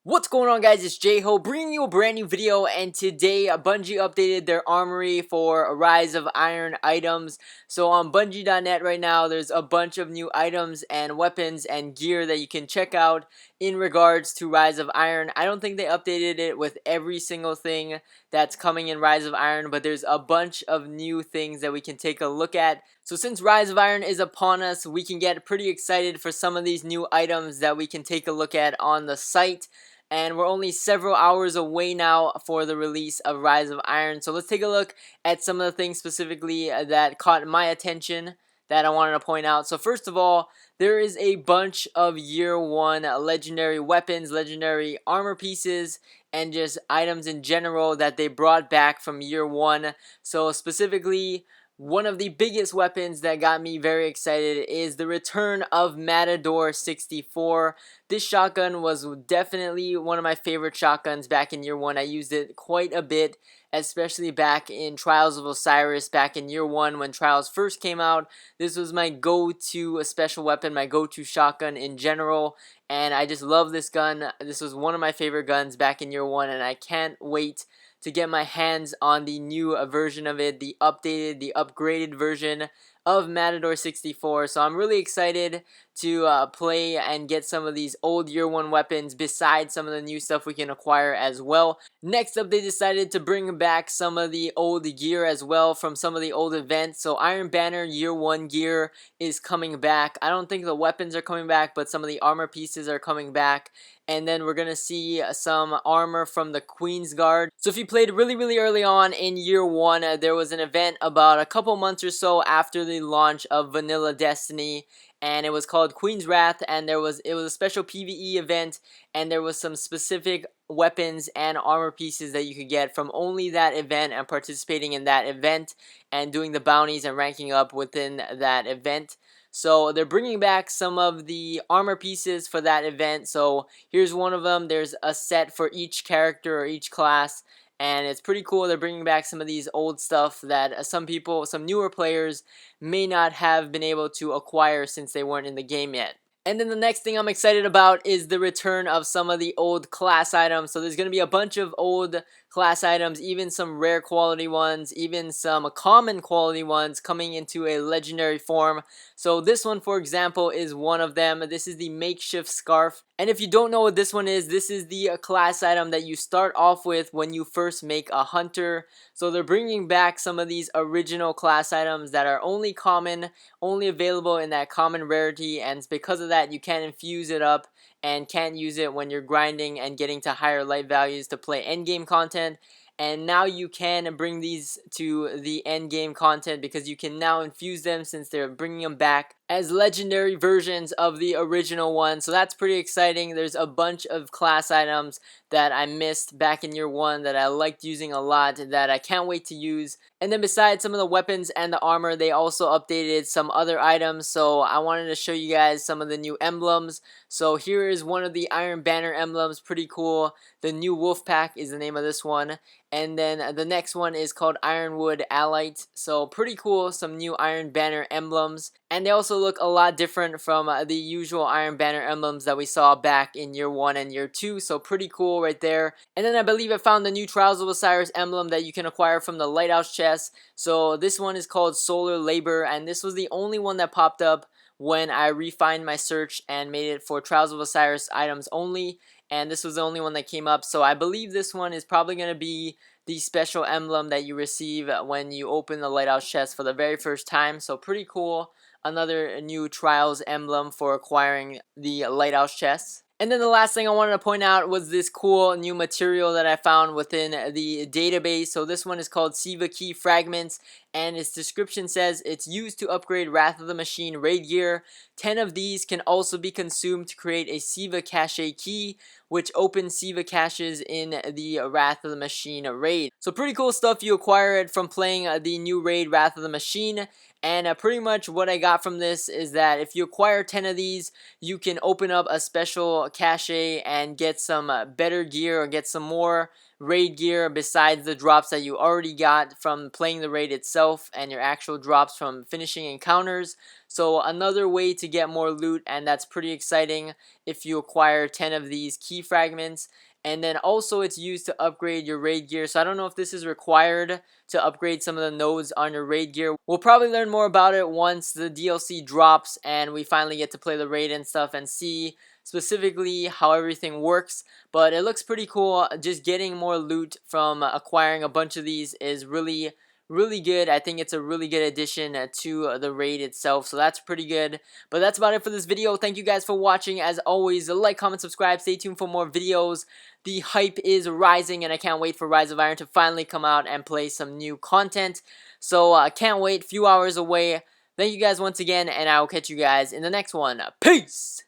What's going on, guys? It's J-Ho bringing you a brand new video, and today Bungie updated their armory for Rise of Iron items. So on Bungie.net right now, there's a bunch of new items and weapons and gear that you can check out in regards to Rise of Iron. I don't think they updated it with every single thing that's coming in Rise of Iron, but there's a bunch of new things that we can take a look at. So since Rise of Iron is upon us, we can get pretty excited for some of these new items that we can take a look at on the site. And we're only several hours away now for the release of Rise of Iron. So let's take a look at some of the things specifically that caught my attention that I wanted to point out. So first of all, there is a bunch of Year 1 legendary weapons, legendary armor pieces, and just items in general that they brought back from Year 1. So specifically, one of the biggest weapons that got me very excited is the return of Matador 64. This shotgun was definitely one of my favorite shotguns back in Year 1. I used it quite a bit, especially back in Trials of Osiris, back in Year 1 when Trials first came out. This was my go-to special weapon, my go-to shotgun in general, and I just love this gun. This was one of my favorite guns back in Year 1, and I can't wait to get my hands on the new version of it, the updated, the upgraded version of Matador 64. So I'm really excited to play and get some of these old Year 1 weapons besides some of the new stuff we can acquire as well. Next up, they decided to bring back some of the old gear as well from some of the old events. So Iron Banner Year 1 gear is coming back. I don't think the weapons are coming back, but some of the armor pieces are coming back. And then we're going to see some armor from the Queen's Guard. So if you played really early on in Year 1, there was an event about a couple months or so after the launch of Vanilla Destiny, and it was called Queen's Wrath, and it was a special PvE event, and there was some specific weapons and armor pieces that you could get from only that event and participating in that event and doing the bounties and ranking up within that event. So they're bringing back some of the armor pieces for that event. So here's one of them. There's a set for each character or each class, and it's pretty cool. They're bringing back some of these old stuff that some people, some newer players may not have been able to acquire since they weren't in the game yet. And then the next thing I'm excited about is the return of some of the old class items. So there's going to be a bunch of old class items, even some rare quality ones, even some common quality ones coming into a legendary form. So this one, for example, is one of them. This is the makeshift scarf. And if you don't know what this one is, this is the class item that you start off with when you first make a hunter. So they're bringing back some of these original class items that are only common, only available in that common rarity, and because of that you can't infuse it up and can't use it when you're grinding and getting to higher light values to play endgame content. And now you can bring these to the endgame content because you can now infuse them since they're bringing them back as legendary versions of the original one. So that's pretty exciting. There's a bunch of class items that I missed back in Year 1 that I liked using a lot that I can't wait to use. And then besides some of the weapons and the armor, they also updated some other items. So I wanted to show you guys some of the new emblems. So here is one of the Iron Banner emblems, pretty cool. The new Wolf Pack is the name of this one. And then the next one is called Ironwood Alite. So pretty cool, some new Iron Banner emblems. And they also look a lot different from the usual Iron Banner emblems that we saw back in Year 1 and Year 2. So pretty cool right there. And then I believe I found the new Trials of Osiris emblem that you can acquire from the Lighthouse chest. So this one is called Solar Labor, and this was the only one that popped up when I refined my search and made it for Trials of Osiris items only. And this was the only one that came up. So I believe this one is probably going to be the special emblem that you receive when you open the Lighthouse chest for the very first time. So pretty cool. Another new Trials emblem for acquiring the Lighthouse chest. And then the last thing I wanted to point out was this cool new material that I found within the database. So this one is called Siva Fragments, and its description says it's used to upgrade Wrath of the Machine raid gear. 10 of these can also be consumed to create a Siva cache key, which opens Siva caches in the Wrath of the Machine raid. So pretty cool stuff. You acquire it from playing the new raid Wrath of the Machine. And pretty much what I got from this is that if you acquire 10 of these, you can open up a special cache and get some better gear or get some more raid gear besides the drops that you already got from playing the raid itself and your actual drops from finishing encounters. So another way to get more loot, and that's pretty exciting if you acquire 10 of these key fragments. And then also it's used to upgrade your raid gear. So I don't know if this is required to upgrade some of the nodes on your raid gear. We'll probably learn more about it once the DLC drops and we finally get to play the raid and stuff and see specifically how everything works. But it looks pretty cool. Just getting more loot from acquiring a bunch of these is really good. I think it's a really good addition to the raid itself, so that's pretty good. But that's about it for this video. Thank you guys for watching. As always, like, comment, subscribe, stay tuned for more videos. The hype is rising and I can't wait for Rise of Iron to finally come out and play some new content. So I can't wait, few hours away. Thank you guys once again, and I will catch you guys in the next one. Peace!